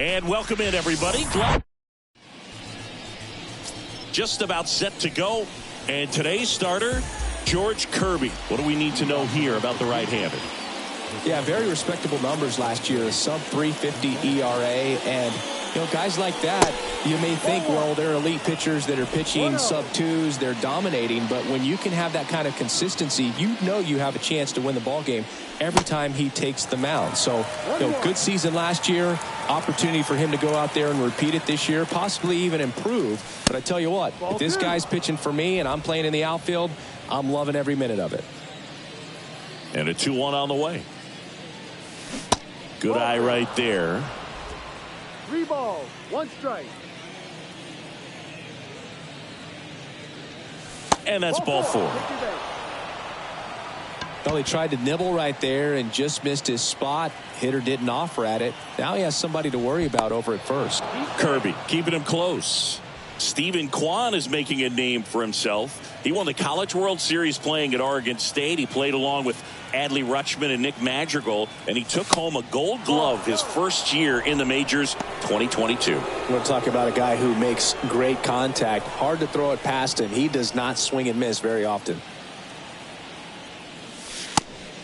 And welcome in, everybody. Just about set to go. And today's starter, George Kirby. What do we need to know here about the right-handed? Yeah, very respectable numbers last year. A sub-350 ERA. And, you know, guys like that, you may think, well, they're elite pitchers that are pitching sub-2s. They're dominating. But when you can have that kind of consistency, you know you have a chance to win the ball game every time he takes the mound. So, you know, good season last year. Opportunity for him to go out there and repeat it this year, possibly even improve. But I tell you what, if this guy's pitching for me and I'm playing in the outfield, I'm loving every minute of it. And a 2-1 on the way. Good eye right there. 3 balls, 1 strike. And that's ball 4. Well, he tried to nibble right there and just missed his spot. Hitter didn't offer at it. Now he has somebody to worry about over at first. Kirby keeping him close. Stephen Kwan is making a name for himself. He won the College World Series playing at Oregon State. He played along with Adley Rutschman and Nick Madrigal, and he took home a Gold Glove his first year in the majors, 2022. We're going to talk about a guy who makes great contact. Hard to throw it past him. He does not swing and miss very often.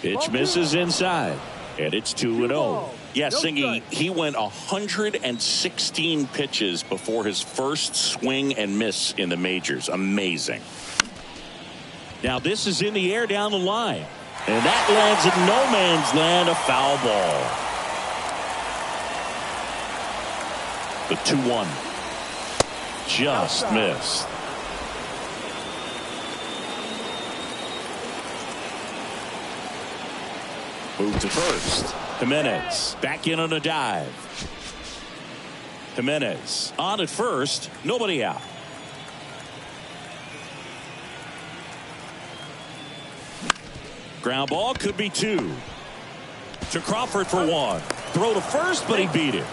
Pitch misses inside, and it's 2-0. Yeah, Singy, he went 116 pitches before his first swing and miss in the majors. Amazing. Now this is in the air down the line, and that lands in no man's land, a foul ball. The 2-1 just missed. Move to first. Jimenez back in on a dive. Jimenez on at first. Nobody out. Ground ball could be 2. To Crawford for 1. Throw to first, but he beat it.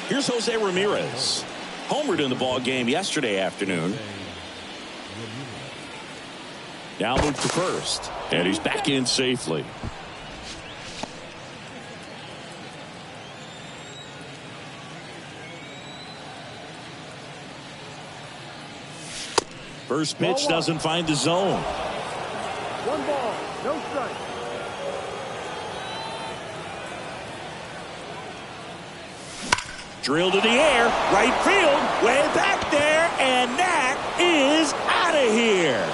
Here's Jose Ramirez. Homered in the ball game yesterday afternoon. Now move to first, and he's back in safely. First pitch doesn't find the zone. 1 ball, no strike. Drilled in the air, right field, way back there, and that is out of here.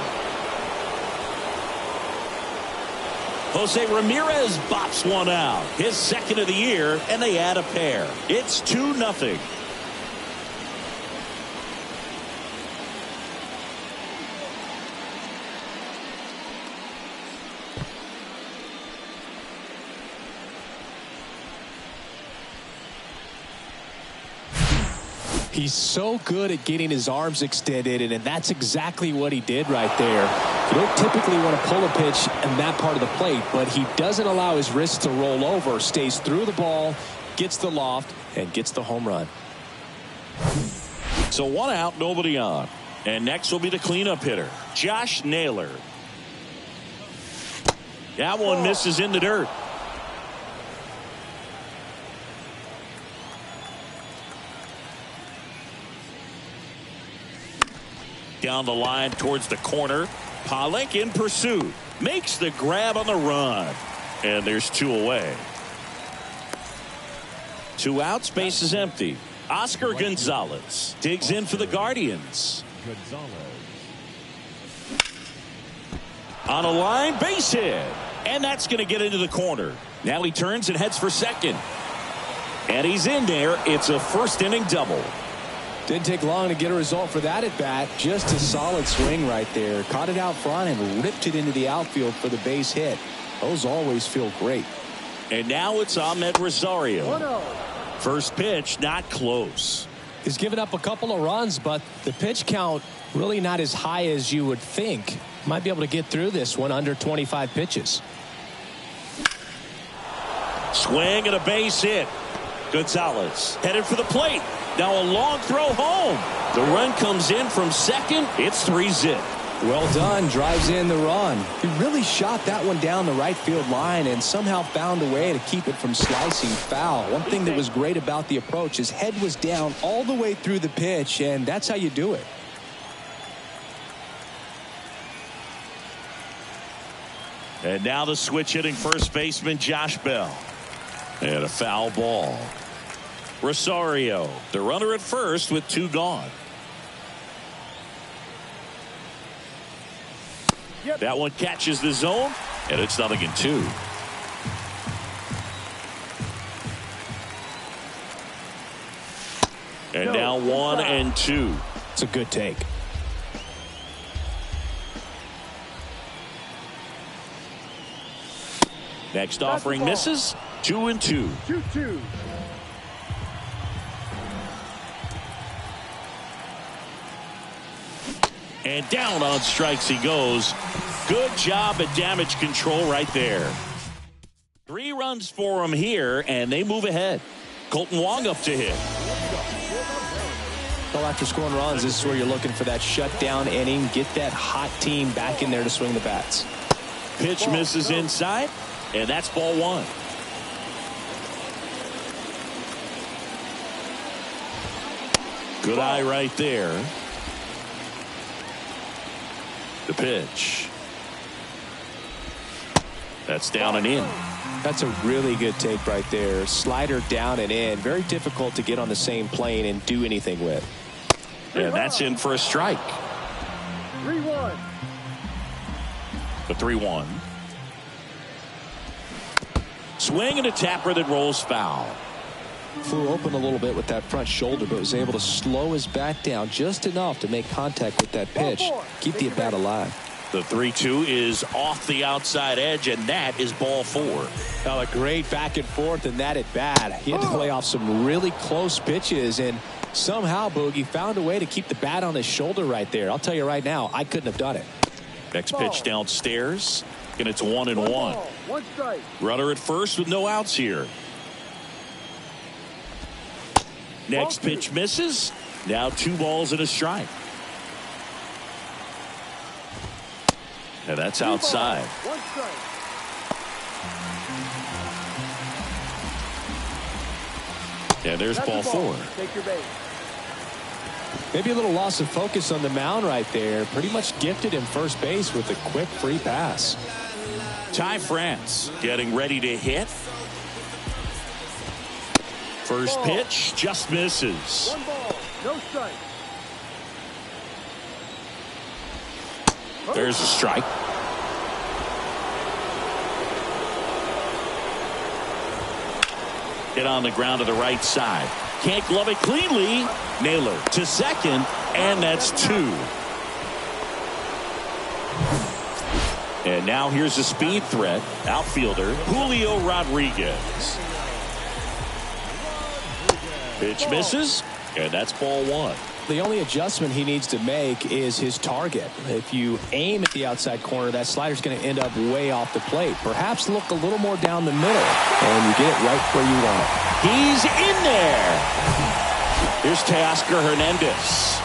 Jose Ramirez bops one out, his second of the year, and they add a pair. It's 2-0. He's so good at getting his arms extended, and that's exactly what he did right there. You don't typically want to pull a pitch in that part of the plate, but he doesn't allow his wrist to roll over, stays through the ball, gets the loft, and gets the home run. So 1 out, nobody on. And next will be the cleanup hitter, Josh Naylor. That one misses in the dirt. Down the line towards the corner. Pollock in pursuit. Makes the grab on the run. And there's 2 away. 2 outs, base is empty. Oscar Gonzalez digs in for the Guardians. On a line, base hit. And that's going to get into the corner. Now he turns and heads for second. And he's in there. It's a first inning double. Didn't take long to get a result for that at bat. Just a solid swing right there. Caught it out front and ripped it into the outfield for the base hit. Those always feel great. And now it's Ahmed Rosario. First pitch, not close. He's given up a couple of runs, but the pitch count really not as high as you would think. Might be able to get through this one under 25 pitches. Swing and a base hit. Gonzalez headed for the plate. Now a long throw home. The run comes in from second. It's 3-zip. Well done. Drives in the run. He really shot that one down the right field line and somehow found a way to keep it from slicing foul. One thing that was great about the approach, his head was down all the way through the pitch, and that's how you do it. And now the switch hitting first baseman Josh Bell. And a foul ball. Rosario, the runner at first with 2 gone. Yep. That one catches the zone, and it's 0-2. And now 1-2. It's a good take. Next offering misses. 2-2. 2-2. And down on strikes he goes. Good job at damage control right there. 3 runs for him here, and they move ahead. Colton Wong up to hit. Well, after scoring runs, this is where you're looking for that shutdown inning. Get that hot team back in there to swing the bats. Pitch misses inside, and that's ball 1. Good eye right there. The pitch. That's down and in. That's a really good take right there. Slider down and in. Very difficult to get on the same plane and do anything with. And that's in for a strike. 3-1. The 3-1. Swing and a tapper that rolls foul. Flew open a little bit with that front shoulder, but was able to slow his bat down just enough to make contact with that pitch. Keep the at bat alive. The 3-2 is off the outside edge, and that is ball 4. Now a great back and forth in that at bat. He had to play off some really close pitches, and somehow Boogie found a way to keep the bat on his shoulder right there. I'll tell you right now, I couldn't have done it. Next pitch downstairs, and it's 1-1. 1 strike. Runner at first with no outs here. Next pitch misses. Now 2 balls and a strike. And that's outside. 1 strike. And there's ball 4. Take your base. Maybe a little loss of focus on the mound right there. Pretty much gifted him first base with a quick free pass. Ty France getting ready to hit. First pitch just misses. 1 ball, no strike. There's a strike. Hit on the ground to the right side. Can't glove it cleanly. Naylor to second, and that's 2. And now here's a speed threat. Outfielder Julio Rodriguez. Pitch misses, and that's ball 1. The only adjustment he needs to make is his target. If you aim at the outside corner, that slider's going to end up way off the plate. Perhaps look a little more down the middle, and you get it right where you want it. He's in there. Here's Teoscar Hernandez.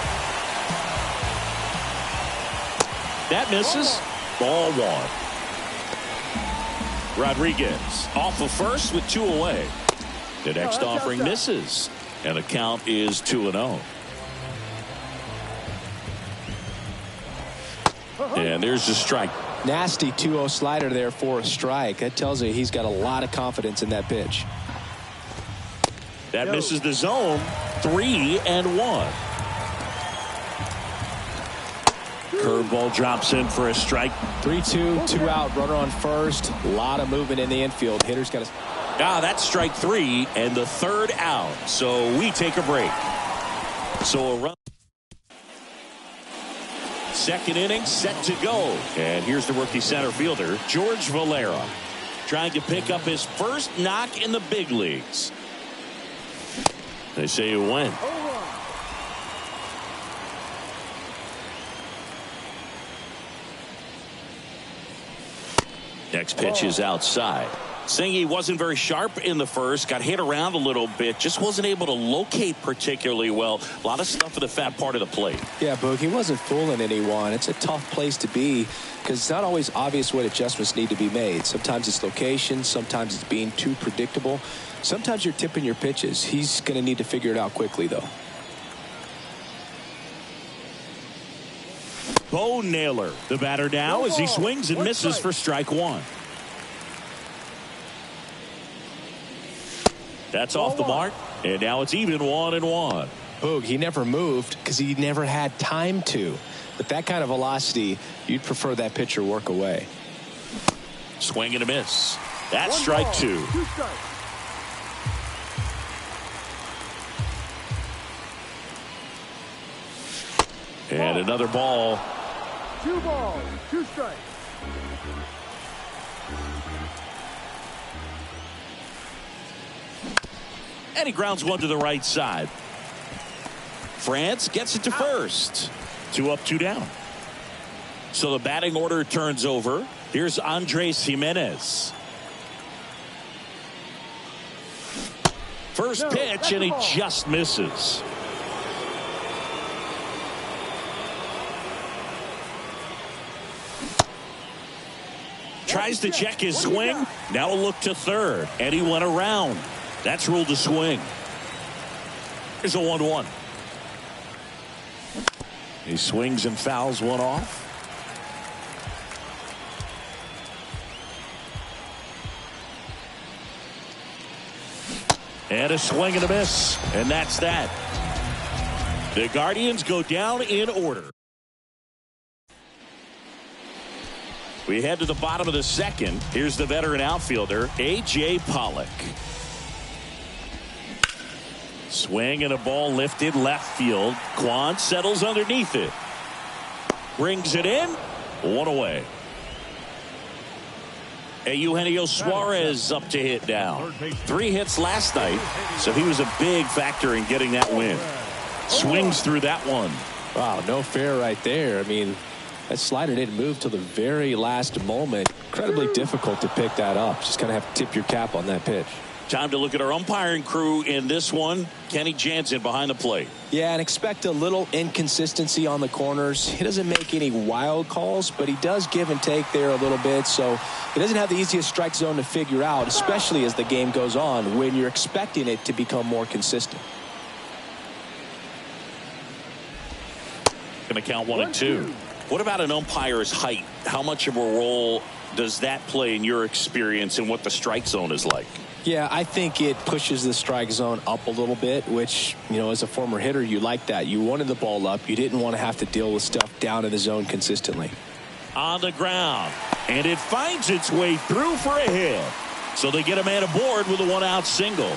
That misses. Ball 1. Rodriguez off of first with 2 away. The next offering misses, and the count is 2-0. And there's the strike. Nasty 2-0 slider there for a strike. That tells you he's got a lot of confidence in that pitch. That misses the zone. 3-1. Curveball drops in for a strike. 3-2, 2 out, runner on first. A lot of movement in the infield. Hitter's got to. That's strike 3 and the 3rd out. So we take a break. So a run. Second inning set to go. And here's the rookie center fielder, George Valera, trying to pick up his first knock in the big leagues. They say you win. Next pitch is outside. Singy wasn't very sharp in the first, got hit around a little bit, just wasn't able to locate particularly well. A lot of stuff at the fat part of the plate. Yeah, Boog, he wasn't fooling anyone. It's a tough place to be because it's not always obvious what adjustments need to be made. Sometimes it's location, sometimes it's being too predictable. Sometimes you're tipping your pitches. He's going to need to figure it out quickly, though. Bo Naylor, the batter now, as he swings and misses for strike one. That's off the mark, and now it's even 1-1. Boog, he never moved because he never had time to. With that kind of velocity, you'd prefer that pitcher work away. Swing and a miss. That's strike two. And another ball. 2 balls, 2 strikes. And he grounds one to the right side. France gets it to first. 2 up, 2 down. So the batting order turns over. Here's Andres Gimenez. First pitch, and he just misses. Tries to check his swing. Now a look to third, and he went around. That's ruled a swing. Here's a 1-1. He swings and fouls one off. And a swing and a miss. And that's that. The Guardians go down in order. We head to the bottom of the second. Here's the veteran outfielder, A.J. Pollock. Swing and a ball lifted left field. Quan settles underneath it. Brings it in. 1 away. Eugenio Suarez up to hit now. 3 hits last night, so he was a big factor in getting that win. Swings through that one. Wow, no fair right there. I mean, that slider didn't move till the very last moment. Incredibly difficult to pick that up. Just kind of have to tip your cap on that pitch. Time to look at our umpiring crew in this one. Kenny Jansen behind the plate. Yeah, and expect a little inconsistency on the corners. He doesn't make any wild calls, but he does give and take there a little bit. So he doesn't have the easiest strike zone to figure out, especially as the game goes on when you're expecting it to become more consistent. Going to count 1 and 2. What about an umpire's height? How much of a role does that play in your experience and what the strike zone is like? Yeah, I think it pushes the strike zone up a little bit, which, you know, as a former hitter, you like that. You wanted the ball up. You didn't want to have to deal with stuff down in the zone consistently. On the ground, and it finds its way through for a hit. So they get a man aboard with a 1-out single.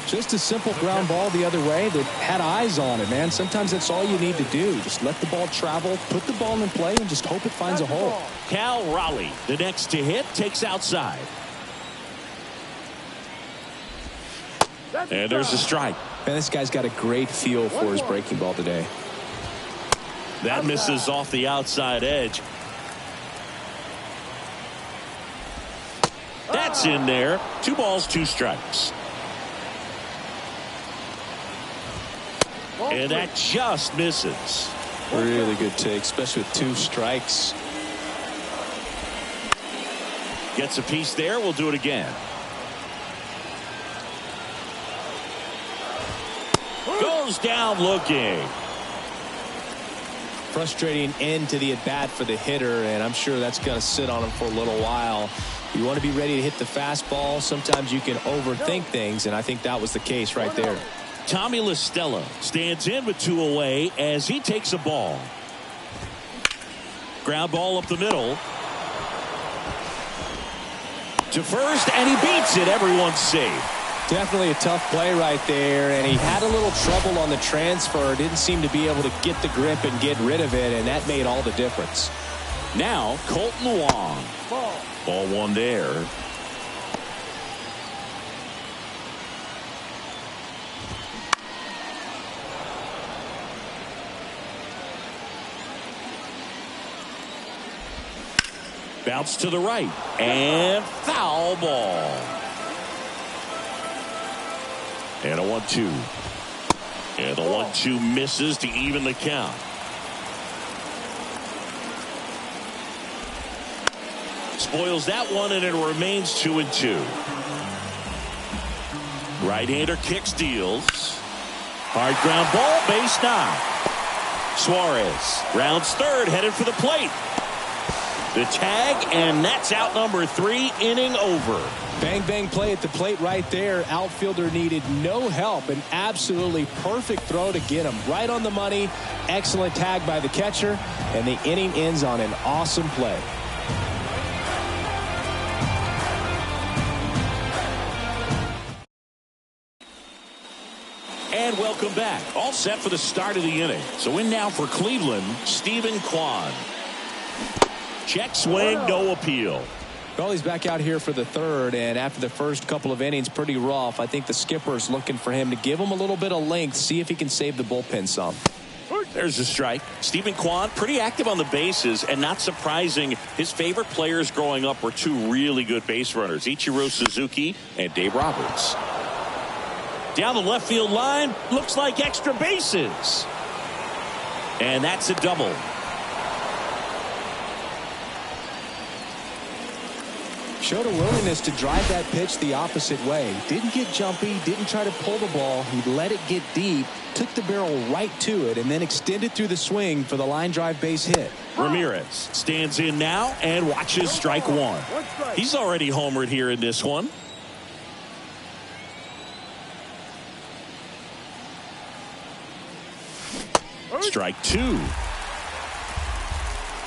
Just a simple ground ball the other way that had eyes on it, man. Sometimes that's all you need to do. Just let the ball travel, put the ball in play, and just hope it finds a hole. Cal Raleigh, the next to hit, takes outside. And there's a strike. Man, this guy's got a great feel for his breaking ball today. That misses off the outside edge. That's in there. 2 balls, 2 strikes. And that just misses. Really good take, especially with 2 strikes. Gets a piece there. We'll do it again. Goes down looking. Frustrating end to the at-bat for the hitter, and I'm sure that's going to sit on him for a little while. You want to be ready to hit the fastball. Sometimes you can overthink things, and I think that was the case right there. Tommy La Stella stands in with 2 away as he takes a ball. Ground ball up the middle. To first, and he beats it. Everyone's safe. Definitely a tough play right there, and he had a little trouble on the transfer. Didn't seem to be able to get the grip and get rid of it, and that made all the difference. Now, Colton Wong. Ball 1 there. Bounce to the right. And foul ball. And a 1-2. And the 1-2 misses to even the count. Spoils that one, and it remains 2-2. Right-hander kicks, deals. Hard ground ball, base knock. Suarez rounds third, headed for the plate. The tag, and that's out number 3, inning over. Bang, bang play at the plate right there. Outfielder needed no help. An absolutely perfect throw to get him right on the money. Excellent tag by the catcher, and the inning ends on an awesome play. And welcome back. All set for the start of the inning. So in now for Cleveland, Stephen Kwan. Check swing, no appeal. Well, he's back out here for the third, and after the first couple of innings, pretty rough. I think the skipper's looking for him to give him a little bit of length, see if he can save the bullpen some. There's a strike. Stephen Kwan, pretty active on the bases, and not surprising, his favorite players growing up were 2 really good base runners, Ichiro Suzuki and Dave Roberts. Down the left field line, looks like extra bases. And that's a double. Showed a willingness to drive that pitch the opposite way. Didn't get jumpy, didn't try to pull the ball. He let it get deep, took the barrel right to it, and then extended through the swing for the line drive base hit. Ramirez stands in now and watches strike 1. He's already homered here in this one. Strike 2.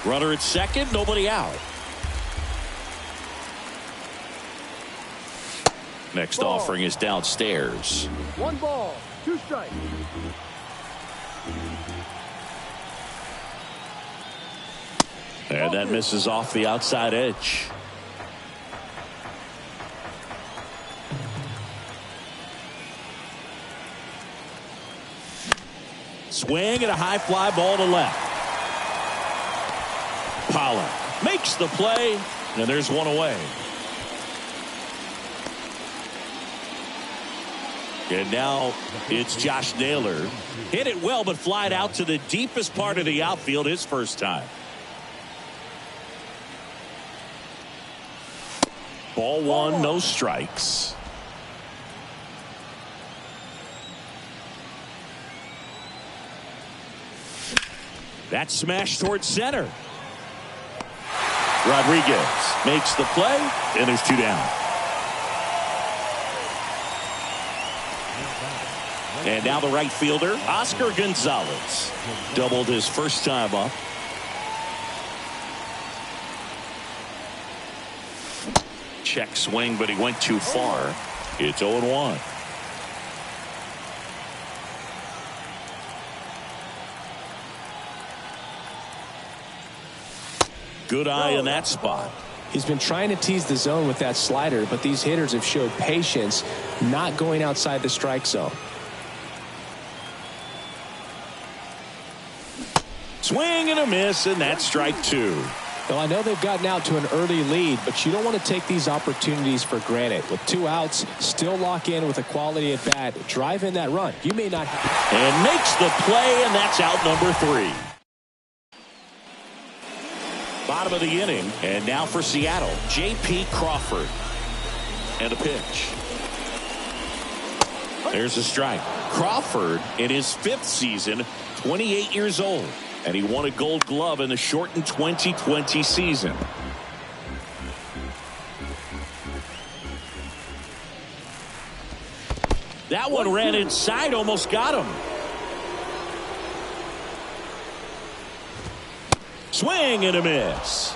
Runner at second, nobody out. Next offering is downstairs. 1 ball, 2 strikes. And that misses off the outside edge. Swing and a high fly ball to left. Pollock makes the play, and there's one away. And now it's Josh Naylor. Hit it well, but flied out to the deepest part of the outfield his first time. Ball 1, no strikes. That smash towards center. Rodriguez makes the play, and there's 2 down. And now the right fielder, Oscar Gonzalez. Doubled his first time up. Check swing, but he went too far. It's 0-1. Good eye in that spot. He's been trying to tease the zone with that slider, but these hitters have showed patience, not going outside the strike zone. Swing and a miss, and that's strike 2. Well, I know they've gotten out to an early lead, but you don't want to take these opportunities for granted. With 2 outs, still lock in with a quality at bat, drive in that run. You may not. And makes the play, and that's out number 3. Bottom of the inning, and now for Seattle, J.P. Crawford. And a pitch. There's a strike. Crawford, in his 5th season, 28 years old, and he won a Gold Glove in the shortened 2020 season. That one ran inside, almost got him. Swing and a miss.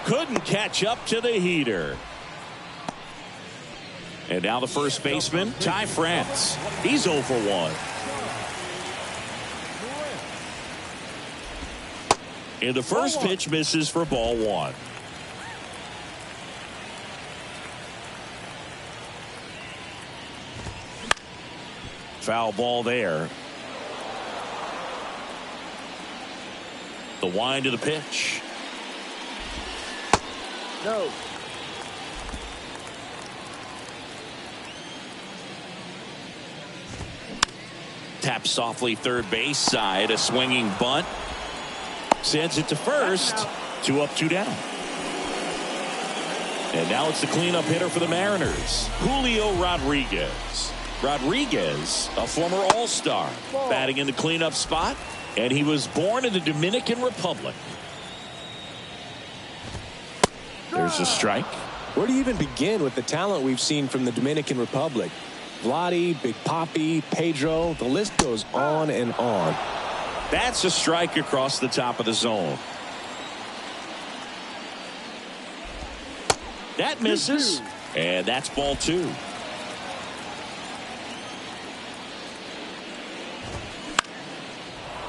Couldn't catch up to the heater. And now the first baseman, Ty France. He's 0 for 1. And the first pitch misses for ball 1. Foul ball there. The wind of the pitch. No. Tap softly third base side. A swinging bunt. Sends it to first. 2 up, 2 down. And now it's the cleanup hitter for the Mariners, Julio Rodriguez. Rodriguez, a former All-Star, batting in the cleanup spot, and he was born in the Dominican Republic. There's a strike. Where do you even begin with the talent we've seen from the Dominican Republic? Vladdy, Big Papi, Pedro, the list goes on and on. That's a strike across the top of the zone. That misses, and that's ball 2.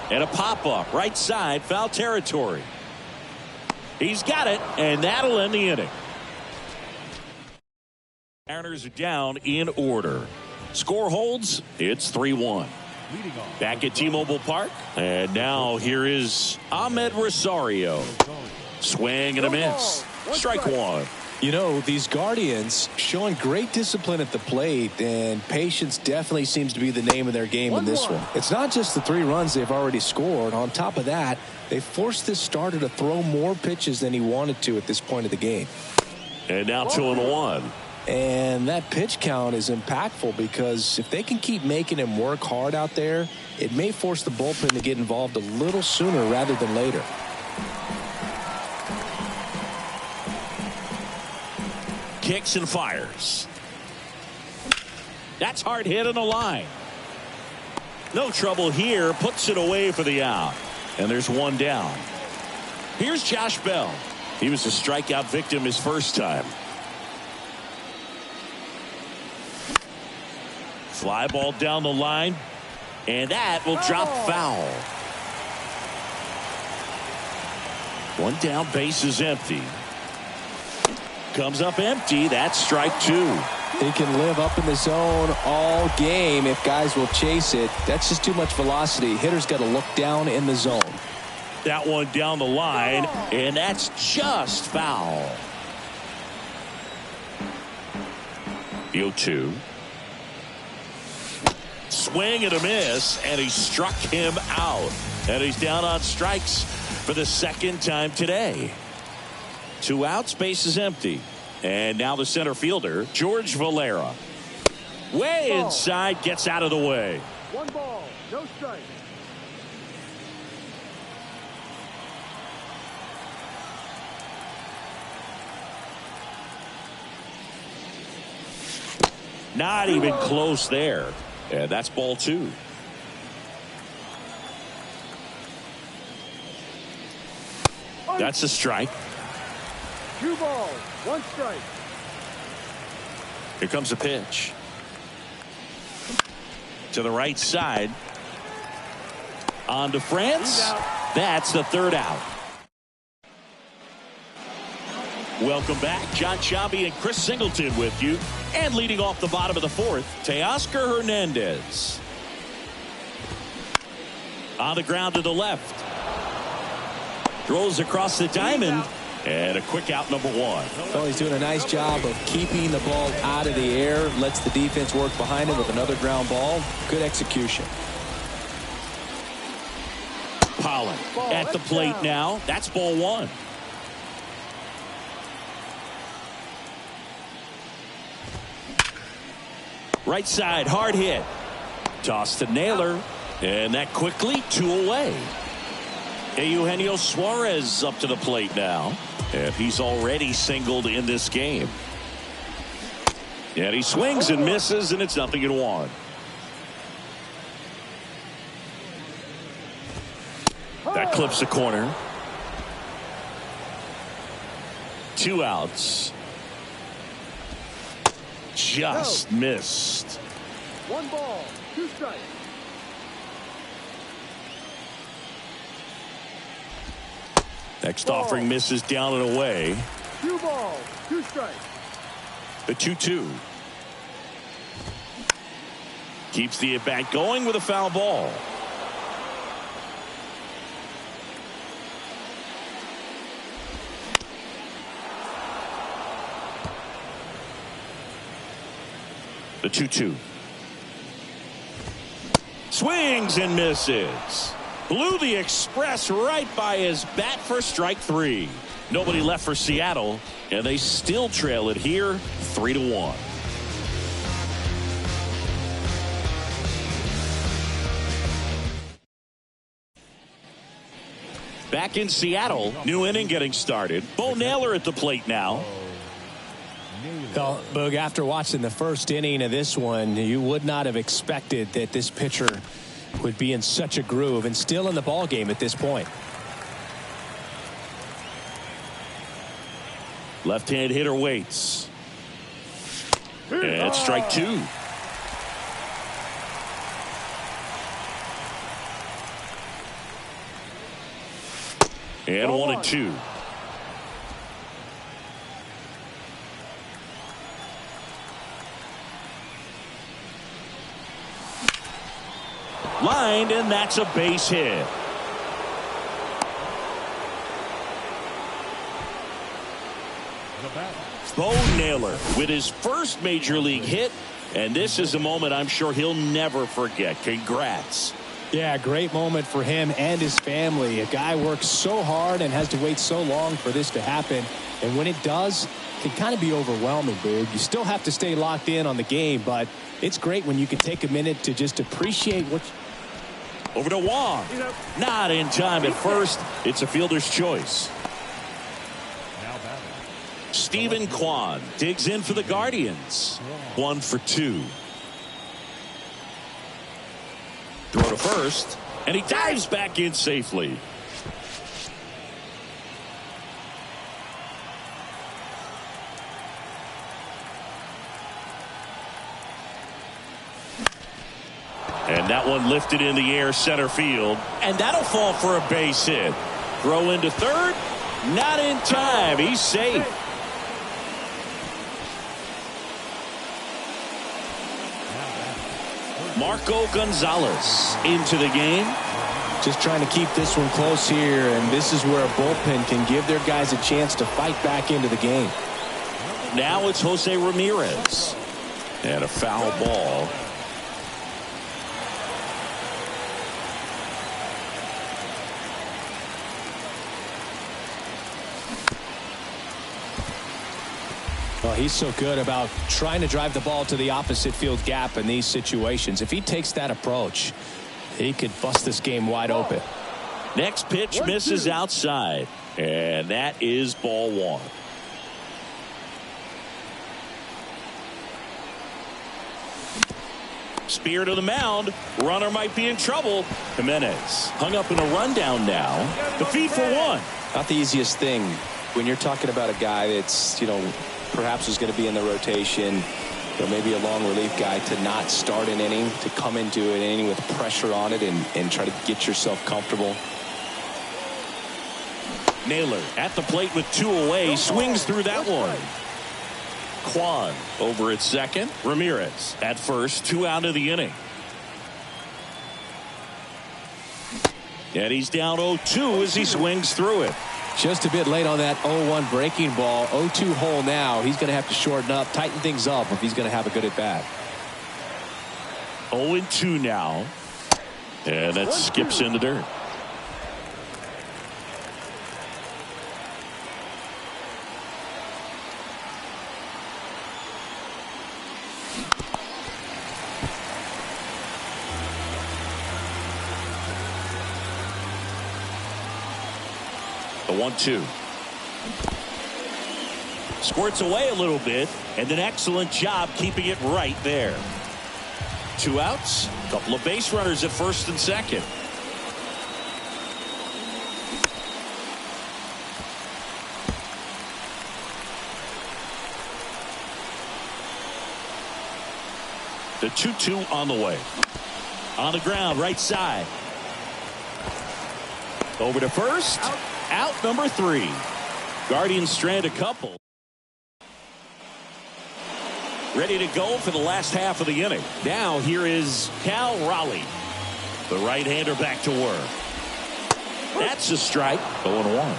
And a pop-up, right side, foul territory. He's got it, and that'll end the inning. Mariners are down in order. Score holds, it's 3-1. Back at T-Mobile Park, and now here is Ahmed Rosario. Swing and a miss. Strike 1. You know, these Guardians showing great discipline at the plate, and patience definitely seems to be the name of their game in this one. It's not just the 3 runs they've already scored. On top of that, they forced this starter to throw more pitches than he wanted to at this point of the game. And now 2-1. And that pitch count is impactful because if they can keep making him work hard out there, it may force the bullpen to get involved a little sooner rather than later. Kicks and fires. That's hard hit on the line. No trouble here. Puts it away for the out. And there's 1 down. Here's Josh Bell. He was a strikeout victim his first time. Fly ball down the line. And that will drop foul. 1 down, base is empty. Comes up empty. That's strike 2. He can live up in the zone all game if guys will chase it. That's just too much velocity. Hitter's got to look down in the zone. That one down the line, and that's just foul. 0-2. Swing and a miss, and he struck him out. And he's down on strikes for the 2nd time today. 2 outs, base is empty. And now the center fielder, George Valera. Way inside, gets out of the way. 1 ball, no strike. Not even close there. And that's ball 2. That's a strike. 2 balls, 1 strike. Here comes a pitch. To the right side. On to France. That's the 3rd out. Welcome back. John Sciambi and Chris Singleton with you. And leading off the bottom of the 4th, Teoscar Hernandez. On the ground to the left. Throws across the diamond. And a quick out, number 1. Well, he's doing a nice job of keeping the ball out of the air. Lets the defense work behind him with another ground ball. Good execution. Pollock at the plate now. That's ball 1. Right side, hard hit. Toss to Naylor. And that quickly, 2 away. Eugenio Suarez up to the plate now. And he's already singled in this game. And he swings and misses, and it's 0-1. That clips the corner. 2 outs. Just missed. 1 ball, 2 strikes. Next offering misses down and away. 2 balls, 2 strikes. The 2-2. Keeps the at-bat going with a foul ball. The 2-2. Swings and misses. Blew the express right by his bat for strike 3. Nobody left for Seattle, and they still trail it here 3-1. Back in Seattle, new inning getting started. Bo Naylor at the plate now. Well, Boog, after watching the first inning of this one, you would not have expected that this pitcher would be in such a groove and still in the ball game at this point. Left-hand hitter waits. And strike 2. And 1-2. Lined, and that's a base hit. Bo Naylor with his first major league hit, and this is a moment I'm sure he'll never forget. Congrats. Yeah, great moment for him and his family. A guy works so hard and has to wait so long for this to happen, and when it does, it can kind of be overwhelming, Boog. You still have to stay locked in on the game, but it's great when you can take a minute to just appreciate what. Over to Wong. Not in time at first. It's a fielder's choice. Stephen Kwan digs in for the Guardians. 1 for 2. Throw to first, and he dives back in safely. And that one lifted in the air center field, and that'll fall for a base hit. Throw into third, not in time. He's safe. Marco Gonzalez into the game. Just trying to keep this one close here, and this is where a bullpen can give their guys a chance to fight back into the game. Now it's Jose Ramirez. And a foul ball. Well, he's so good about trying to drive the ball to the opposite field gap in these situations. If he takes that approach, he could bust this game wide open. Next pitch misses outside, and that is ball 1. Spear to the mound. Runner might be in trouble. Jimenez hung up in a rundown now. The feed for 1. Not the easiest thing when you're talking about a guy that's, perhaps is going to be in the rotation, maybe a long relief guy, to not start an inning, to come into an inning with pressure on it and try to get yourself comfortable. Naylor at the plate with 2 away, swings through that one. Kwan over at second. Ramirez at first, 2 out of the inning. And he's down 0-2 as he swings through it. Just a bit late on that 0-1 breaking ball. 0-2 hole now. He's going to have to shorten up, tighten things up if he's going to have a good at bat. 0-2 now. And that skips in the dirt. The 1-2. Squirts away a little bit, and an excellent job keeping it right there. 2 outs, a couple of base runners at first and second. The 2-2 on the way. On the ground, right side. Over to first. Out number 3. Guardians strand a couple. Ready to go for the last half of the inning. Now here is Cal Raleigh. The right-hander back to work. That's a strike. 0-1.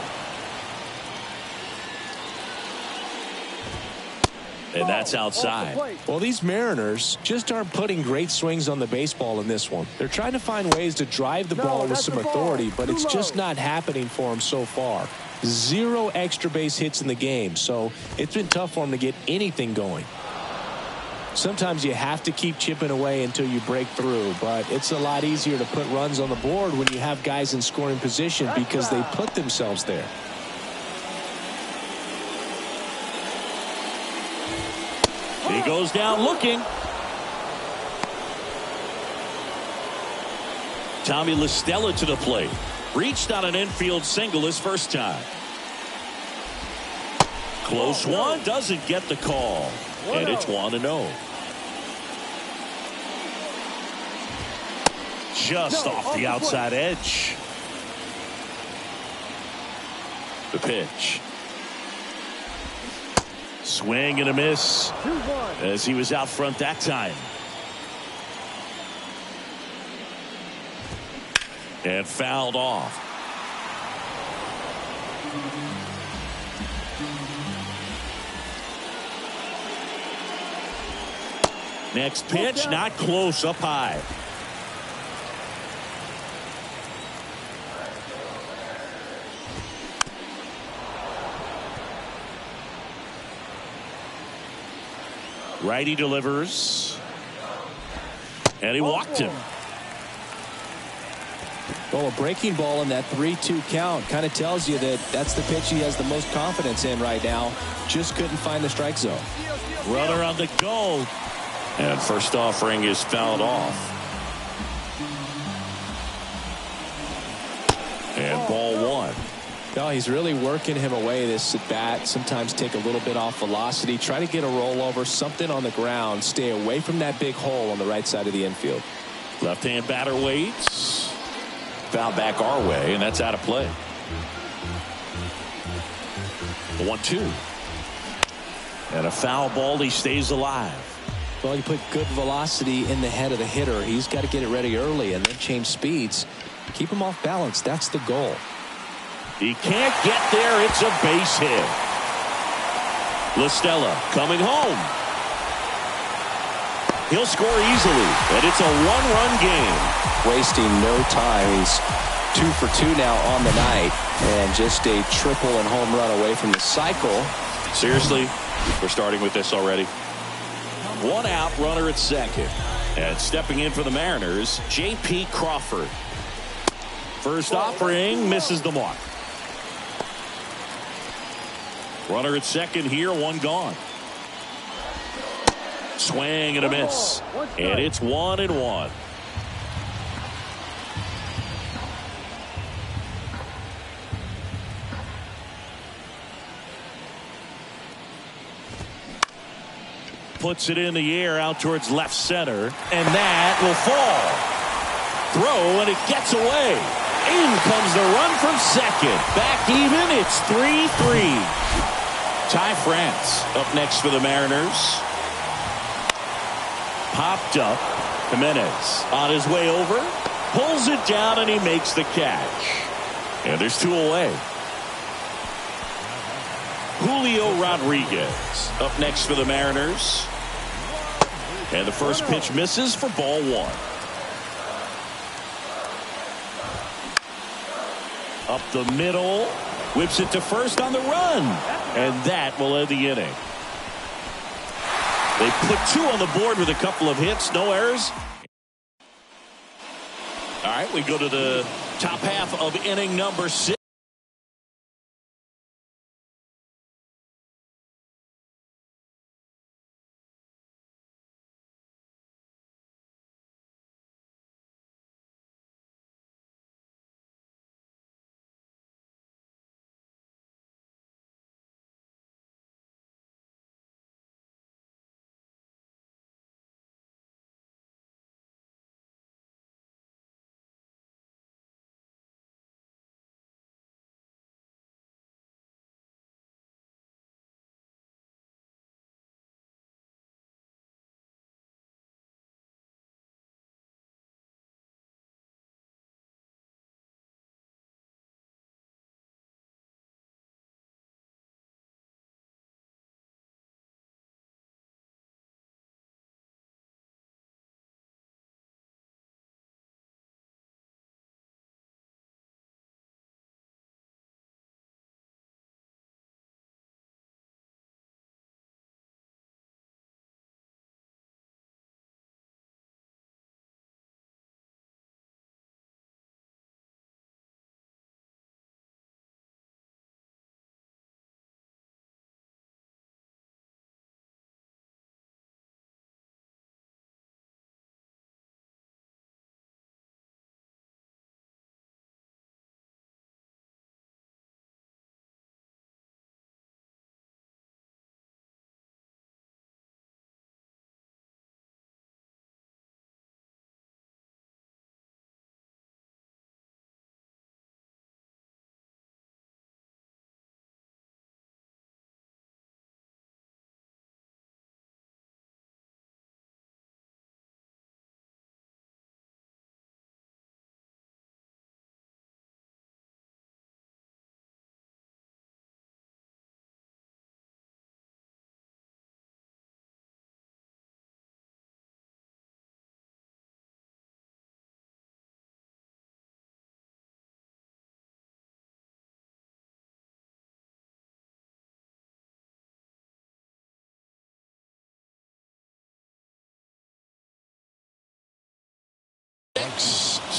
And that's outside. Well, these Mariners just aren't putting great swings on the baseball in this one. They're trying to find ways to drive the ball with some authority, but it's just not happening for them so far. 0 extra base hits in the game, so it's been tough for them to get anything going. Sometimes you have to keep chipping away until you break through, but it's a lot easier to put runs on the board when you have guys in scoring position because they put themselves there. He goes down looking. Tommy La Stella to the plate. Reached on an infield single his first time. Close one, doesn't get the call. And it's 1-0. Just off the outside edge. The pitch. Swing and a miss as he was out front that time. And fouled off. Next pitch, not close, up high. Righty delivers. And he walked him. Well, a breaking ball in that 3-2 count kind of tells you that that's the pitch he has the most confidence in right now. Just couldn't find the strike zone. Runner on the go. And first offering is fouled off. And ball one. No, he's really working him away this at bat. Sometimes take a little bit off velocity. Try to get a rollover, something on the ground. Stay away from that big hole on the right side of the infield. Left-hand batter waits. Foul back our way, and that's out of play. 1-2. And a foul ball. He stays alive. Well, you put good velocity in the head of the hitter. He's got to get it ready early and then change speeds. Keep him off balance. That's the goal. He can't get there. It's a base hit. La Stella coming home. He'll score easily, and it's a one-run game. Wasting no time. He's 2 for 2 now on the night, and just a triple and home run away from the cycle. Seriously, we're starting with this already. 1 out, runner at second. And stepping in for the Mariners, J.P. Crawford. First offering misses the mark. Runner at second here, 1 gone. Swing and a miss. And it's 1-1. Puts it in the air out towards left center. And that will fall. Throw, and it gets away. In comes the run from second. Back even, it's 3-3. Ty France up next for the Mariners. Popped up. Jimenez on his way over. Pulls it down, and he makes the catch. And there's 2 away. Julio Rodriguez up next for the Mariners. And the first pitch misses for ball 1. Up the middle. Whips it to first on the run. And that will end the inning. They put 2 on the board with a couple of hits. No errors. All right, we go to the top half of inning number 6.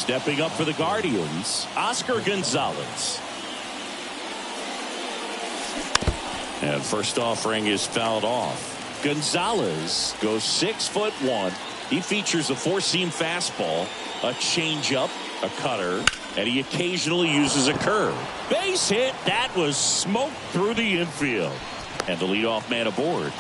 Stepping up for the Guardians, Oscar Gonzalez. And first offering is fouled off. Gonzalez goes 6'1". He features a four-seam fastball, a changeup, a cutter, and he occasionally uses a curve. Base hit. That was smoked through the infield. And the leadoff man aboard.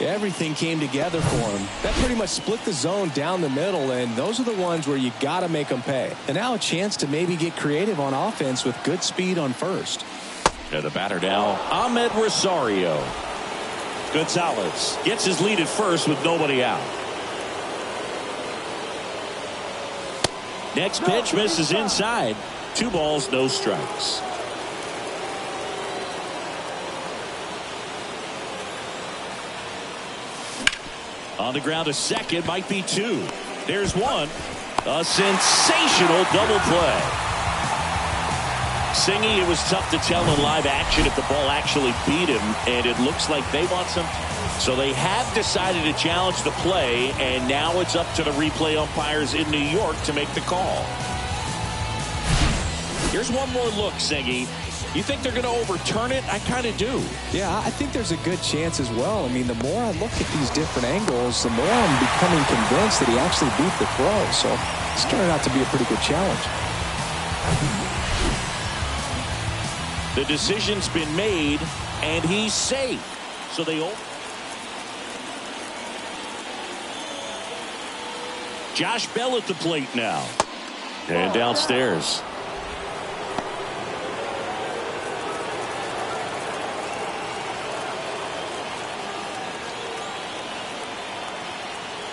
Everything came together for him. That pretty much split the zone down the middle, and those are the ones where you got to make them pay. And now a chance to maybe get creative on offense with good speed on first. And the batter now, Ahmed Rosario. Gonzalez gets his lead at first with nobody out. Next pitch misses inside. 2 balls, no strikes. On the ground to second, might be 2. There's 1. A sensational double play. Singy, it was tough to tell in live action if the ball actually beat him, and it looks like they want some. So they have decided to challenge the play, and now it's up to the replay umpires in New York to make the call. Here's one more look, Singy. You think they're going to overturn it? I kind of do. Yeah, I think there's a good chance as well. I mean, the more I look at these different angles, the more I'm becoming convinced that he actually beat the throw. So it's turned out to be a pretty good challenge. The decision's been made, and he's safe. So they over. Josh Bell at the plate now. And downstairs.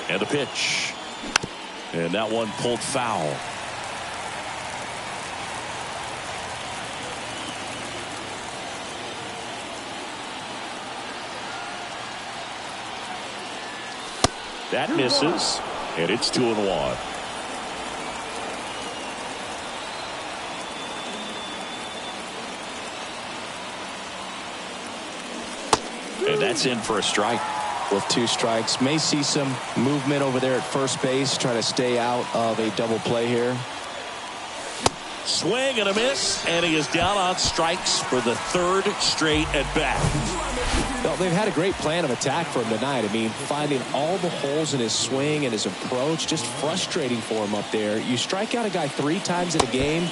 And the pitch. And that one pulled foul. That misses, and it's 2-1. And that's in for a strike. With 2 strikes, may see some movement over there at first base, try to stay out of a double play here. Swing and a miss, and he is down on strikes for the 3rd straight at bat. Well, they've had a great plan of attack for him tonight. I mean, finding all the holes in his swing and his approach, just frustrating for him up there. You strike out a guy 3 times in a game,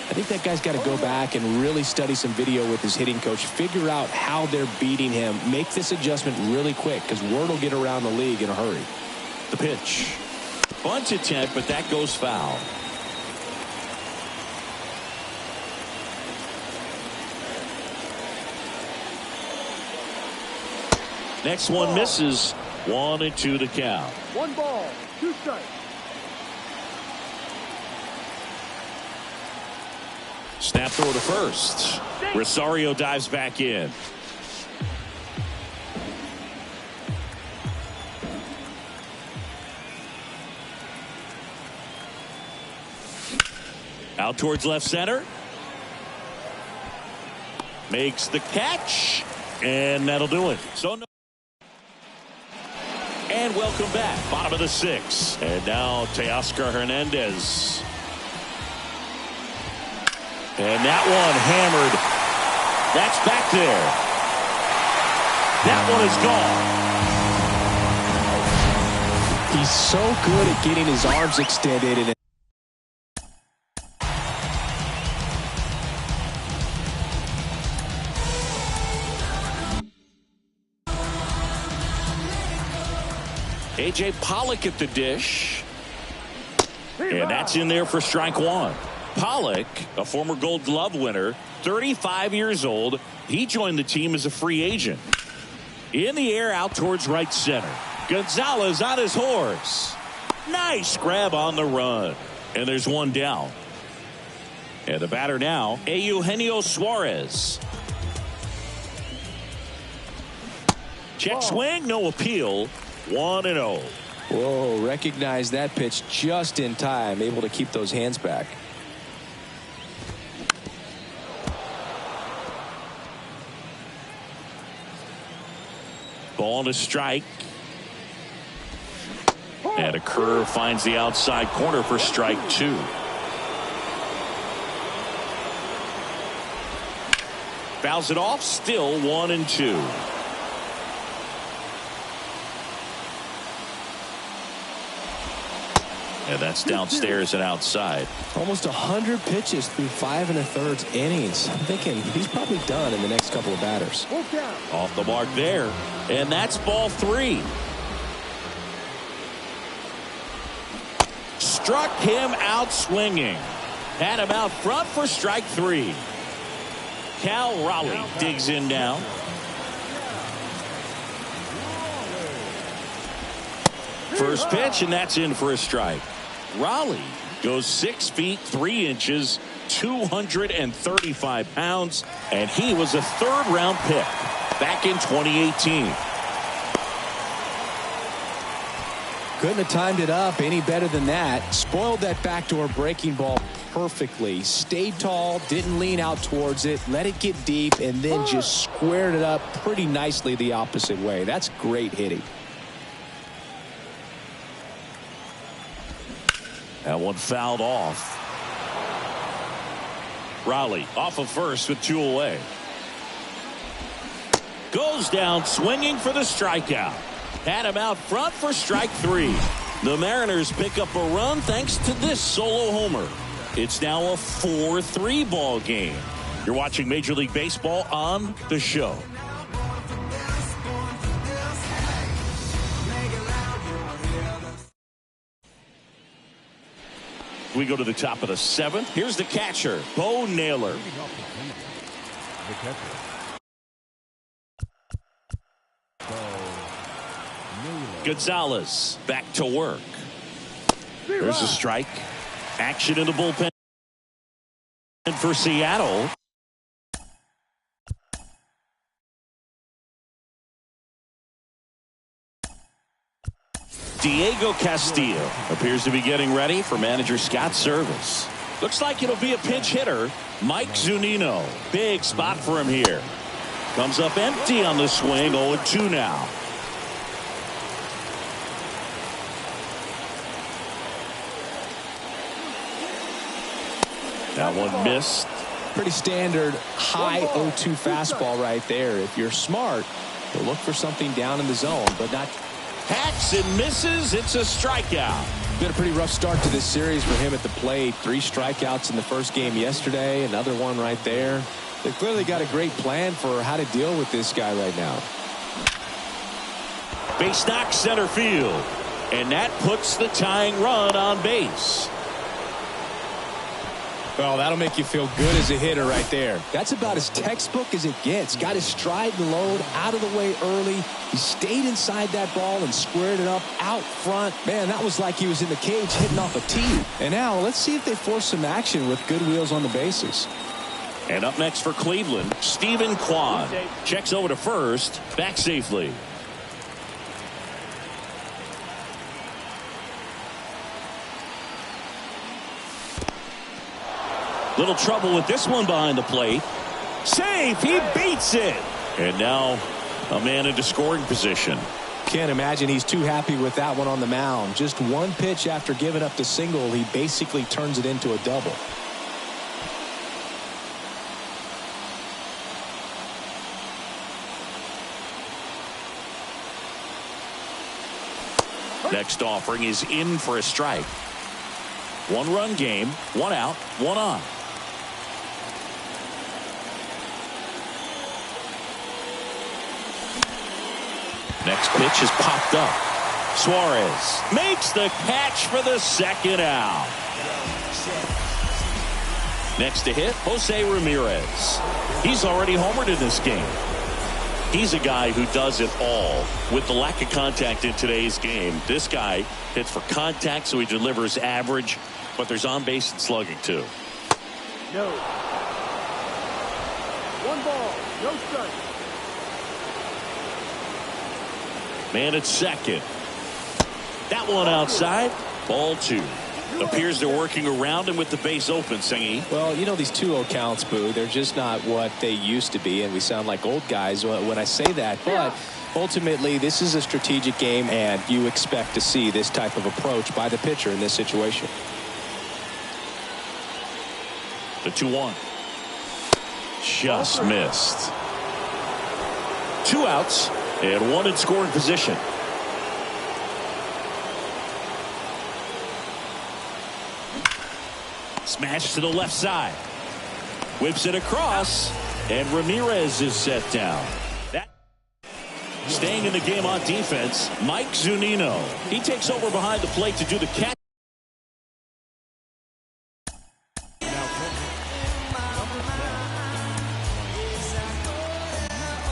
I think that guy's got to go back and really study some video with his hitting coach, figure out how they're beating him, make this adjustment really quick, because word will get around the league in a hurry. The pitch. Bunt attempt, but that goes foul. Next one misses. 1-2 the count. 1 ball, 2 strikes. Snap throw to first. Rosario dives back in. Out towards left center. Makes the catch. And that'll do it. So no. And welcome back. Bottom of the 6th. And now Teoscar Hernandez. And that one hammered. That's back there. That one is gone. He's so good at getting his arms extended. And A.J. Pollock at the dish. And that's in there for strike 1. Pollock, a former Gold Glove winner, 35 years old. He joined the team as a free agent. In the air out towards right center. Gonzalez on his horse. Nice grab on the run. And there's one down. And the batter now, Eugenio Suarez. Check swing, no appeal. 1-0. whoa, recognize that pitch just in time, able to keep those hands back. Ball to strike. And a curve finds the outside corner for strike 2. Fouls it off, still 1-2. And that's downstairs and outside. Almost 100 pitches through 5 1/3 innings. I'm thinking he's probably done in the next couple of batters. Off the mark there. And that's ball 3. Struck him out swinging. Had him out front for strike 3. Cal Raleigh digs in now. First pitch, and that's in for a strike. Raleigh goes 6 feet 3 inches, 235 pounds, and he was a third-round pick back in 2018. Couldn't have timed it up any better than that. Spoiled that backdoor breaking ball perfectly. Stayed tall, didn't lean out towards it, let it get deep, and then just squared it up pretty nicely the opposite way. That's great hitting. That one fouled off. Raleigh off of first with 2 away. Goes down swinging for the strikeout. Had him out front for strike 3. The Mariners pick up a run thanks to this solo homer. It's now a 4-3 ball game. You're watching Major League Baseball on The Show. We go to the top of the 7th. Here's the catcher, Bo Naylor. Gonzalez back to work. There's a strike. Action in the bullpen for Seattle. Diego Castillo appears to be getting ready for manager Scott's service. Looks like it'll be a pinch hitter, Mike Zunino. Big spot for him here. Comes up empty on the swing, 0-2 now. That one missed. Pretty standard high 0-2 fastball right there. If you're smart, you'll look for something down in the zone, but not. Hacks and misses. It's a strikeout. Been a pretty rough start to this series for him at the plate. 3 strikeouts in the first game yesterday. Another one right there. They've clearly got a great plan for how to deal with this guy right now. Base knock center field. And that puts the tying run on base. Well, that'll make you feel good as a hitter right there. That's about as textbook as it gets. Got his stride and load out of the way early. He stayed inside that ball and squared it up out front. Man, that was like he was in the cage hitting off a tee. And now let's see if they force some action with good wheels on the bases. And up next for Cleveland, Stephen Kwan. Checks over to first, back safely. Little trouble with this one behind the plate. Safe, he beats it. And now a man into scoring position. Can't imagine he's too happy with that one on the mound. Just one pitch after giving up the single, he basically turns it into a double. Next offering is in for a strike. 1-run game, 1 out, 1 on. Next pitch is popped up. Suarez makes the catch for the 2nd out. Next to hit, Jose Ramirez. He's already homered in this game. He's a guy who does it all. With the lack of contact in today's game, this guy hits for contact, so he delivers average, but there's on base and slugging too. No. 1 ball, no strike. Man at second. That one outside. Ball 2. Appears they're working around him with the base open, Singy. Well, you know, these 2-0 counts, Boo, they're just not what they used to be, and we sound like old guys when I say that. But ultimately, this is a strategic game, and you expect to see this type of approach by the pitcher in this situation. The 2-1. Just missed. 2 outs and 1 in scoring position. Smash to the left side. Whips it across, and Ramirez is set down. Staying in the game on defense, Mike Zunino. He takes over behind the plate to do the catch.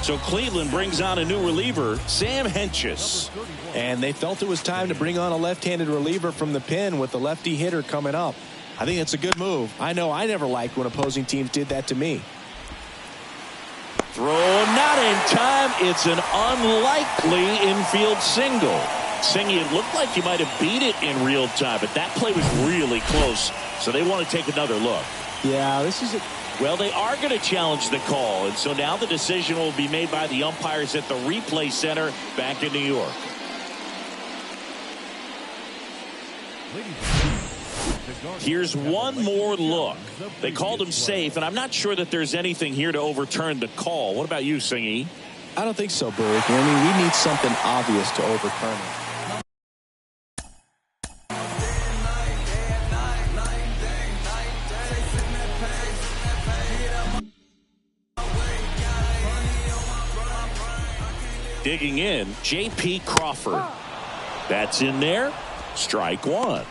So Cleveland brings on a new reliever, Sam Hentges. And they felt it was time to bring on a left-handed reliever from the pen with the lefty hitter coming up. I think it's a good move. I know I never liked when opposing teams did that to me. Throw not in time. It's an unlikely infield single. Singy, it looked like he might have beat it in real time, but that play was really close. So they want to take another look. Yeah, this is well, they are going to challenge the call, and so now the decision will be made by the umpires at the replay center back in New York. Here's one more look. They called him safe, and I'm not sure that there's anything here to overturn the call. What about you, Singy? I don't think so, Boog. I mean, we need something obvious to overturn it. Digging in, J.P. Crawford. That's in there. Strike 1.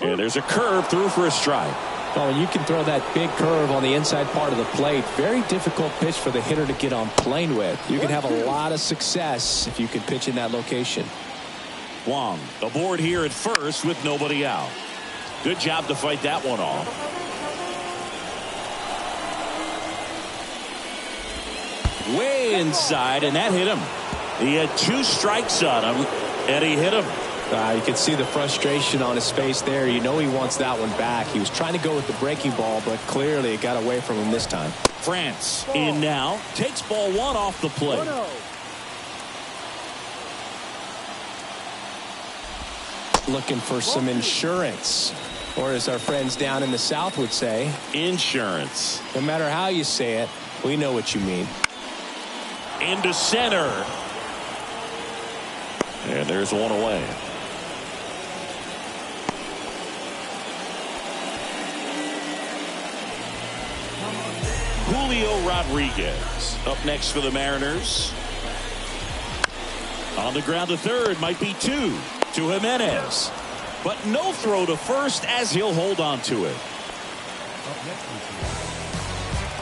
And there's a curve through for a strike. Oh, and you can throw that big curve on the inside part of the plate. Very difficult pitch for the hitter to get on plane with. You can have a lot of success if you can pitch in that location. Wong aboard here at first with nobody out. Good job to fight that one off. Way inside, and that hit him. He had 2 strikes on him, and he hit him. You can see the frustration on his face there. You know he wants that one back. He was trying to go with the breaking ball, but clearly it got away from him this time. France in now. Takes ball 1 off the plate. Looking for some insurance. Or as our friends down in the South would say, insurance. No matter how you say it, we know what you mean. Into center. And there's one away. Julio Rodriguez up next for the Mariners. On the ground to third, might be 2 to Jimenez. But no throw to first as he'll hold on to it.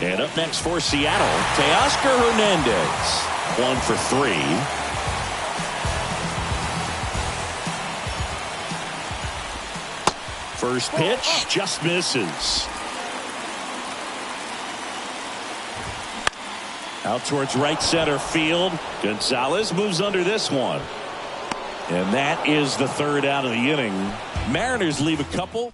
And up next for Seattle, Teoscar Hernandez. 1 for 3. First pitch just misses. Out towards right center field. Gonzalez moves under this one. And that is the 3rd out of the inning. Mariners leave a couple.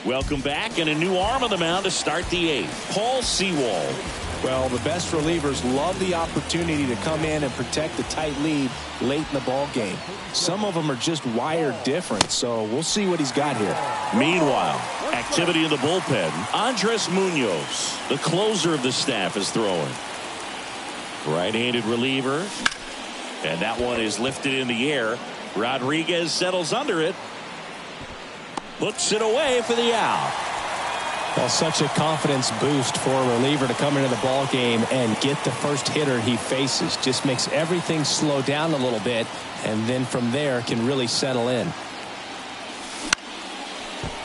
Welcome back, and a new arm on the mound to start the 8th. Paul Sewald. Well, the best relievers love the opportunity to come in and protect the tight lead late in the ball game. Some of them are just wired different, so we'll see what he's got here. Meanwhile, activity in the bullpen. Andres Munoz, the closer of the staff, is throwing. Right-handed reliever, and that one is lifted in the air. Rodriguez settles under it. Puts it away for the out. Well, such a confidence boost for a reliever to come into the ball game and get the first hitter he faces. Just makes everything slow down a little bit, and then from there can really settle in.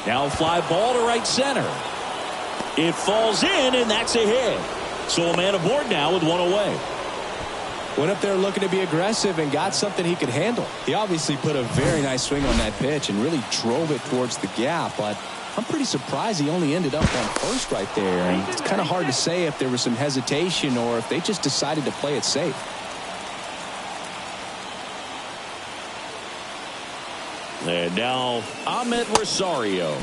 Now fly ball to right center. It falls in, and that's a hit. So a man aboard now with 1 away. Went up there looking to be aggressive and got something he could handle. He obviously put a very nice swing on that pitch and really drove it towards the gap, but I'm pretty surprised he only ended up on first right there. And it's kind of hard to say if there was some hesitation or if they just decided to play it safe. And now Ahmed Rosario.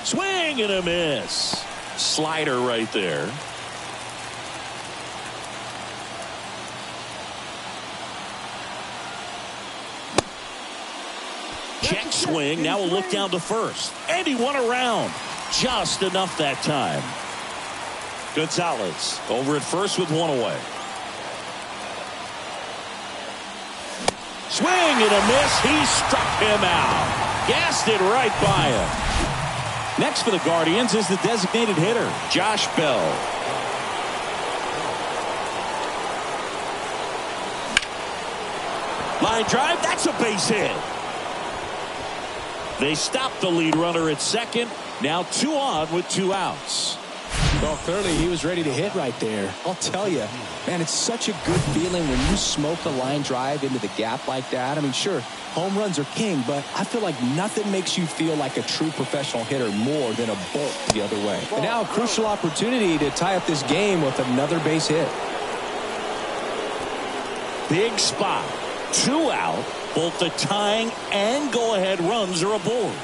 Swing and a miss. Slider right there. Check swing. Now we'll look down to first. And he won around. Just enough that time. Gonzalez over at first with one away. Swing and a miss. He struck him out. Gassed it right by him. Next for the Guardians is the designated hitter, Josh Bell. Line drive. That's a base hit. They stopped the lead runner at second. Now 2 on with 2 outs. Well, clearly he was ready to hit right there. I'll tell you, man, it's such a good feeling when you smoke a line drive into the gap like that. I mean, sure, home runs are king, but I feel like nothing makes you feel like a true professional hitter more than a bolt the other way. And now a crucial opportunity to tie up this game with another base hit. Big spot. 2 out. Both the tying and go-ahead runs are aboard.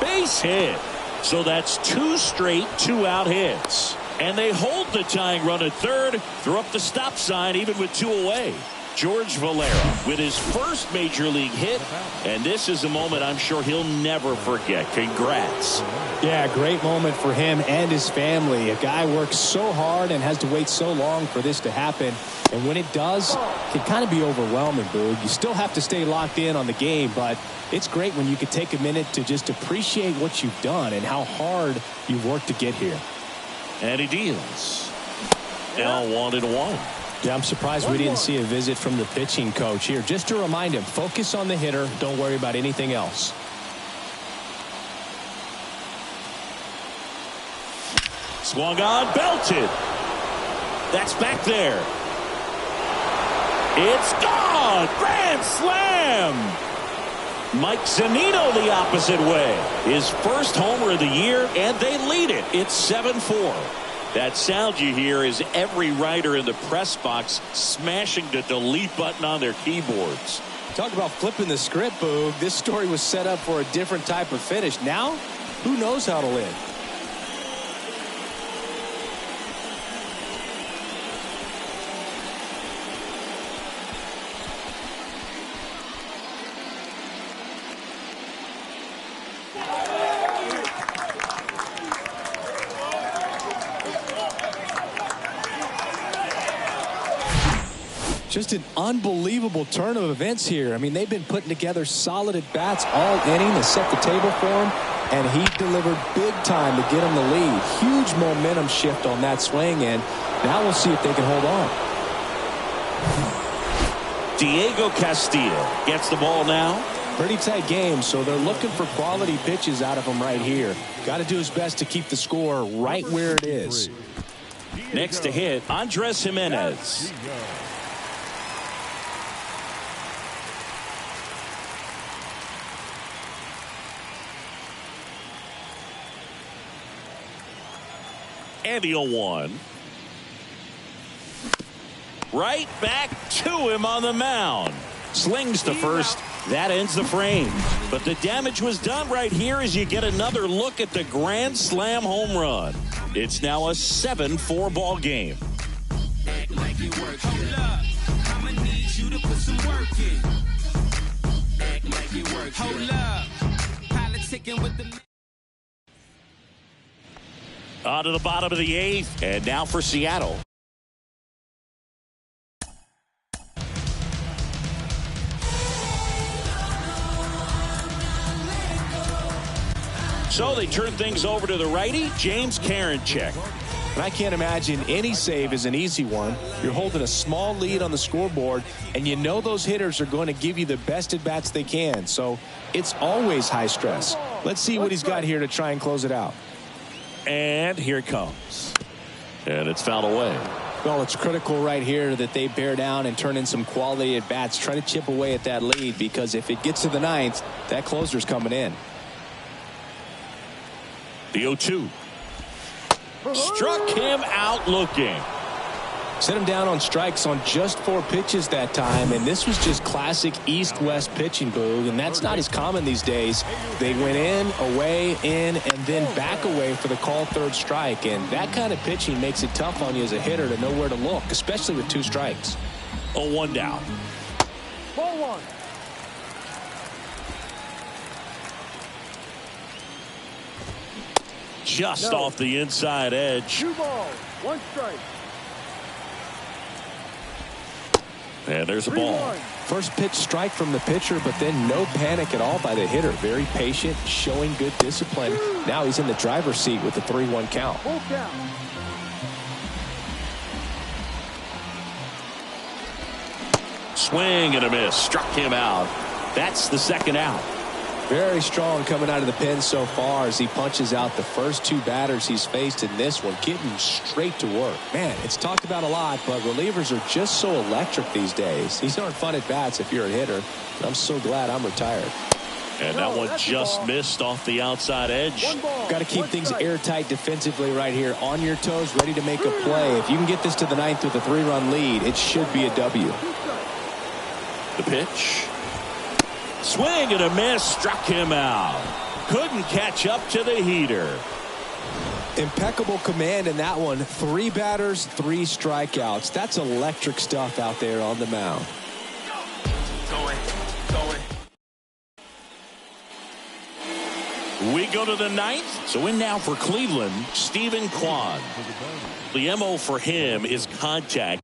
Base hit. So that's 2 straight 2-out hits. And they hold the tying run at third. Throw up the stop sign even with 2 away. George Valera with his first major league hit. And this is a moment I'm sure he'll never forget. Congrats. Yeah, great moment for him and his family. A guy works so hard and has to wait so long for this to happen. And when it does, it can kind of be overwhelming, Boog. You still have to stay locked in on the game, but it's great when you can take a minute to just appreciate what you've done and how hard you've worked to get here. And he deals. Now 1-1. Yeah, I'm surprised we didn't see a visit from the pitching coach here. Just to remind him, focus on the hitter. Don't worry about anything else. Swung on, belted. That's back there. It's gone. Grand slam. Mike Zunino the opposite way. His first homer of the year, and they lead it. It's 7-4. That sound you hear is every writer in the press box smashing the delete button on their keyboards. Talk about flipping the script, Boog. This story was set up for a different type of finish. Now, who knows how it'll end? Just an unbelievable turn of events here. I mean, they've been putting together solid at-bats all inning to set the table for him, and he delivered big time to get him the lead. Huge momentum shift on that swing, and now we'll see if they can hold on. Diego Castillo gets the ball now. Pretty tight game, so they're looking for quality pitches out of him right here. Got to do his best to keep the score right where it is. Next to hit, Andres Jimenez. And the 0-1. Right back to him on the mound. Slings to first. That ends the frame. But the damage was done right here as you get another look at the grand slam home run. It's now a 7-4 ball game. Act like it works. Hold up. I'ma need you to put some work in. Act like it works. Hold up. Politicking with the... On to the bottom of the 8th, and now for Seattle. So they turn things over to the righty, James Karinchak. And I can't imagine any save is an easy one. You're holding a small lead on the scoreboard, and you know those hitters are going to give you the best at-bats they can. So it's always high stress. Let's see what he's got here to try and close it out. And here it comes. And it's fouled away. Well, it's critical right here that they bear down and turn in some quality at bats. Try to chip away at that lead, because if it gets to the ninth, that closer's coming in. The 0-2. Struck him out looking. Set him down on strikes on just 4 pitches that time, and this was just classic East-West pitching, Boog, and that's not as common these days. They went in, away, in, and then back away for the called third strike, and that kind of pitching makes it tough on you as a hitter to know where to look, especially with 2 strikes. 0-1 down. Ball 1. Just off the inside edge. 2 balls, 1 strike. And there's a ball. First pitch strike from the pitcher, but then no panic at all by the hitter. Very patient, showing good discipline. Now he's in the driver's seat with the 3-1 count. Full count. Swing and a miss. Struck him out. That's the second out. Very strong coming out of the pen so far as he punches out the first 2 batters he's faced in this one, getting straight to work. Man, it's talked about a lot, but relievers are just so electric these days. These aren't fun at bats if you're a hitter. I'm so glad I'm retired. And that one just missed off the outside edge. Got to keep things airtight defensively right here. On your toes, ready to make a play. If you can get this to the ninth with a 3-run lead, it should be a W. The pitch. Swing and a miss. Struck him out. Couldn't catch up to the heater. Impeccable command in that one. 3 batters, 3 strikeouts. That's electric stuff out there on the mound. Going. We go to the ninth. So in now for Cleveland, Stephen Kwan. The MO for him is contact.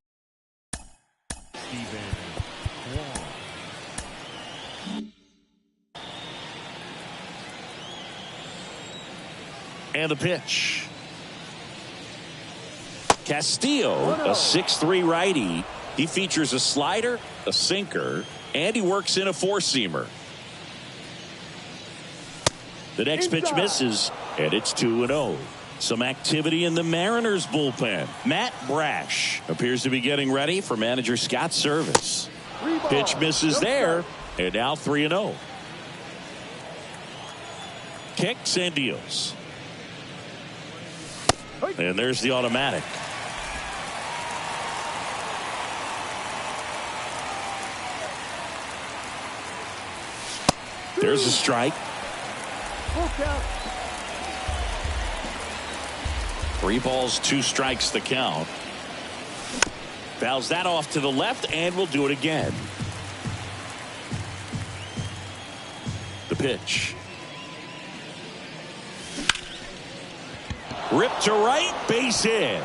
And the pitch. Castillo, a 6'3" righty. He features a slider, a sinker, and he works in a 4-seamer. The next pitch misses, and it's 2-0. Some activity in the Mariners bullpen. Matt Brash appears to be getting ready for manager Scott's service. Pitch misses there, and now 3-0. Kicks and deals. And there's the automatic. There's a strike. Full count. 3 balls, 2 strikes the count. Fouls that off to the left, and we'll do it again. The pitch. Ripped to right, base hit.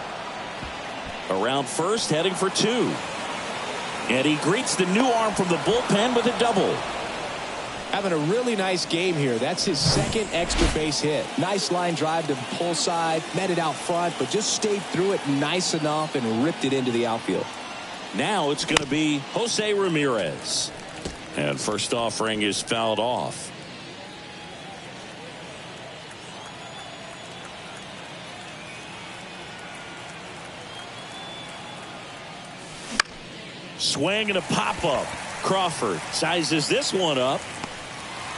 Around first, heading for 2. And he greets the new arm from the bullpen with a double. Having a really nice game here. That's his 2nd extra base hit. Nice line drive to the pull side, met it out front, but just stayed through it nice enough and ripped it into the outfield. Now it's going to be Jose Ramirez. And first offering is fouled off. Swing and a pop-up. Crawford sizes this one up.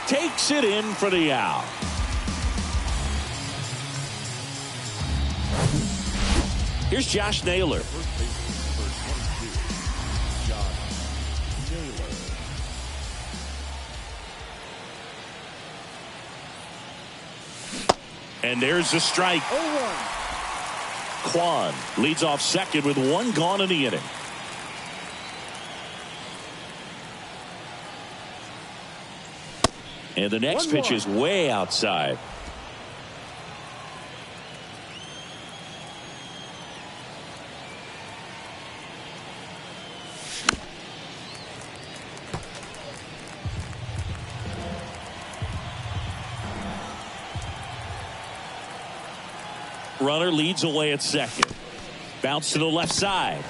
Takes it in for the out. Here's Josh Naylor. And there's the strike. 0-1. Kwan leads off second with 1 gone in the inning. And the next pitch is way outside. Runner leads away at second. Bounce to the left side.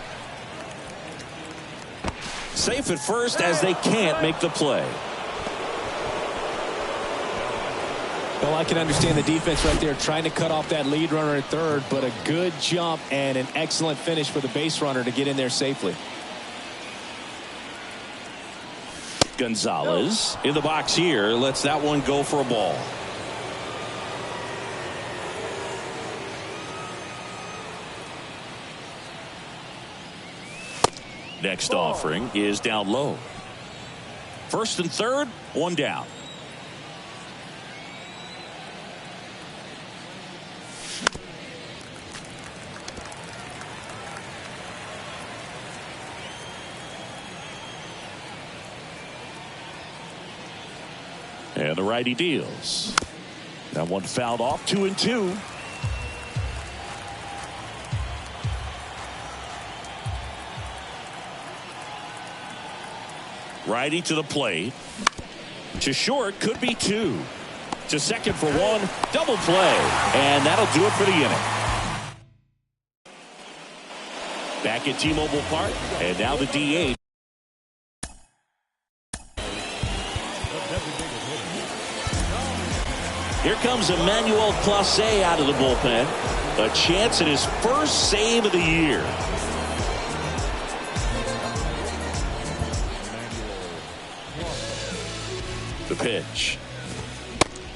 Safe at first as they can't make the play. Well, I can understand the defense right there trying to cut off that lead runner at third, but a good jump and an excellent finish for the base runner to get in there safely. Gonzalez in the box here lets that one go for a ball. Next offering is down low. First and third, one down. And the righty deals. That one fouled off, 2-2. Righty to the plate. To short, could be two. To second for one, double play. And that'll do it for the inning. Back at T-Mobile Park, and now the DH. Here comes Emmanuel Clase out of the bullpen. A chance at his first save of the year. The pitch.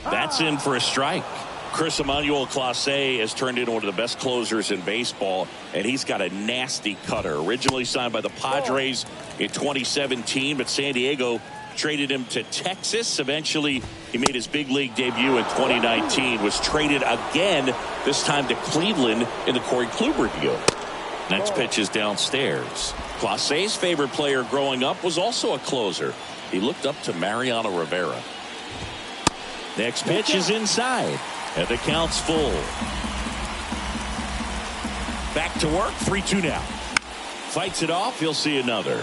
That's in for a strike. Chris Emmanuel Clase has turned into one of the best closers in baseball, and he's got a nasty cutter. Originally signed by the Padres in 2017, but San Diego traded him to Texas. Eventually, he made his big league debut in 2019, was traded again, this time to Cleveland in the Corey Kluber deal. Next pitch is downstairs. Clase's favorite player growing up was also a closer. He looked up to Mariano Rivera. Next pitch is inside, and the count's full. Back to work, 3-2 now. Fights it off, he'll see another.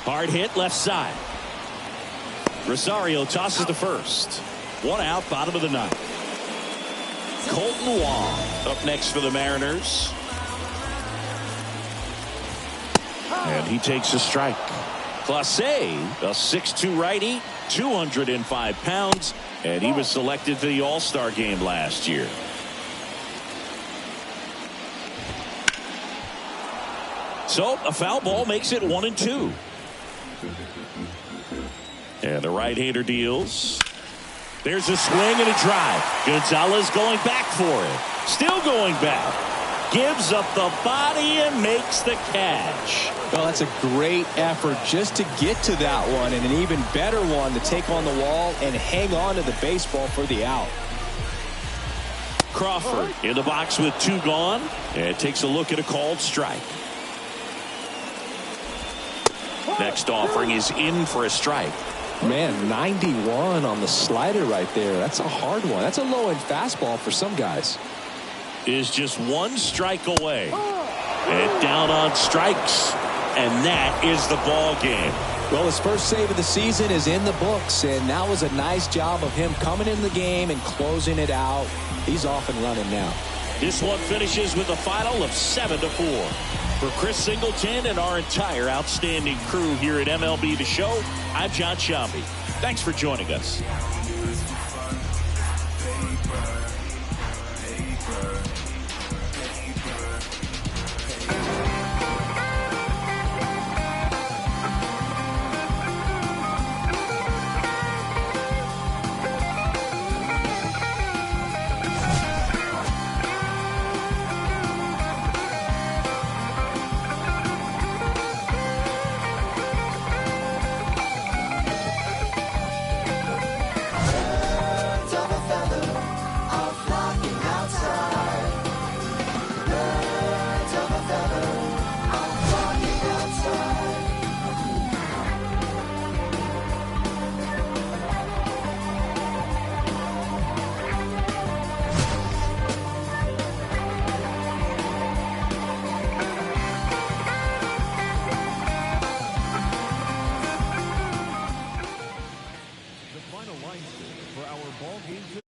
Hard hit left side. Rosario tosses to first. One out, bottom of the ninth. Colton Wong up next for the Mariners. And he takes a strike. Clase, a 6'2 righty, 205 pounds, and he was selected for the All-Star game last year. So a foul ball makes it 1-2. And the right-hander deals. There's a swing and a drive. Gonzalez going back for it. Still going back. Gives up the body and makes the catch. Well, that's a great effort just to get to that one, and an even better one to take on the wall and hang on to the baseball for the out. Crawford in the box with two gone, and takes a look at a called strike. Next offering is in for a strike. Man, 91 on the slider right there. That's a hard one. That's a low-end fastball for some guys. Is just one strike away. And down on strikes. And that is the ball game. Well, his first save of the season is in the books, and that was a nice job of him coming in the game and closing it out. He's off and running now. This one finishes with a final of 7-4. For Chris Singleton and our entire outstanding crew here at MLB The Show, I'm John Shambi. Thanks for joining us. score for our ball game.